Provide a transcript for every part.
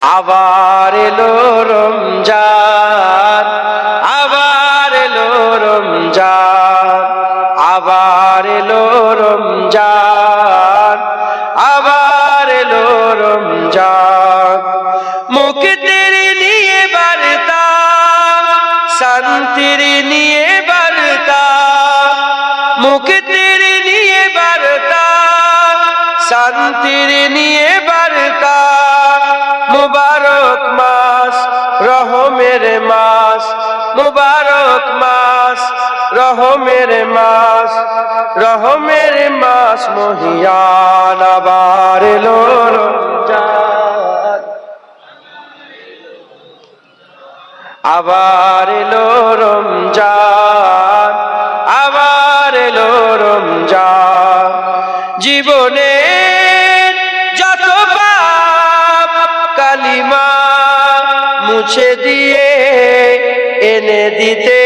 আবার এলো রমজান, আবার এলো রমজান, আবার এলো রমজান, আবার এলো রমজান। মুক্তির নিয়ে বার্তা, শান্তির নিয়ে বার্তা, মুক্তির নিয়ে বার্তা, শান্তির নিয়ে বার্তা। মুবারক মাস, রহমের মাস, মুবারক মাস, রহমের মাস, রহমের মাস মহিয়ান। আবার এলো রমজান, আবার এলো রমজান, আবার এলো রমজান। জীবনে যত পাপ কালিমা মুছে দিয়ে এনে দিতে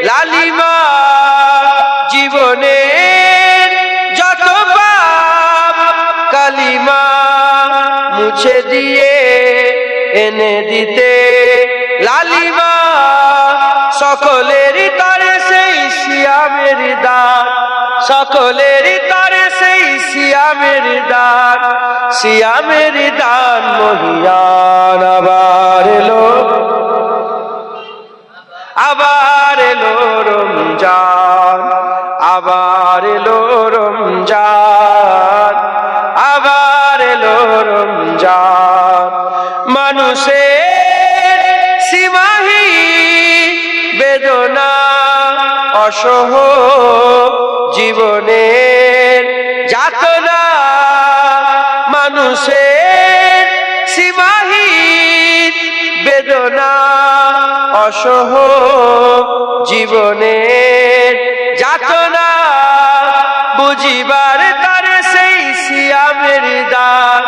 লালিমা। জীবনে যত পাপ কালিমা মুছে দিয়ে এনে দিতে লালিমা। সকলেরই তরে সেই সিয়ামের দান, সকলেরই তরে সেই সিয়ামের দান, সিয়ামের দান মহিয়ান। আবার এলো, আবার এলো রমজান, আবার এলো রমজান, আবার এলো রমজান। মানুষের সীমাহীন বেদনা অসহ জীবনের যাতনা, মানুষের সীমাহীন বেদনা অসহ জীবনের যাতনা। বুঝিবার তারে সেই সিয়ামের দান,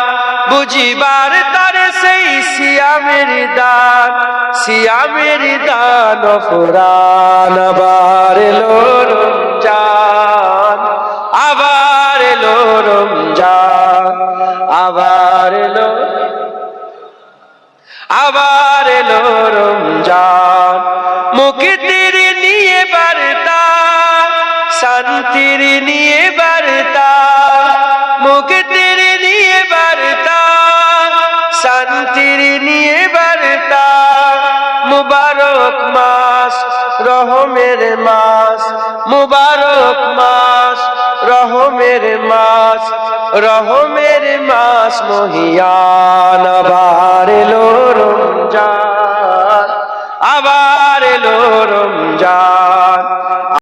বুঝিবার তারে সেই সিয়ামের দান, সিয়ামের দান ফুরান। আবার এলো রমজান, আবার এলো রমজান, আবার এলো, আবার এলো রমজান। মুক্তির নিয়ে বার্তা, শান্তির নিয়ে বার্তা, মুক্তির নিয়ে বার্তা, শান্তির নিয়ে বার্তা। মুবারক মাস, রহমের মাস, মুবারক মাস, রহমের মাস, রহমের মাস মহিয়ান। আবার এলো রমজান, আবার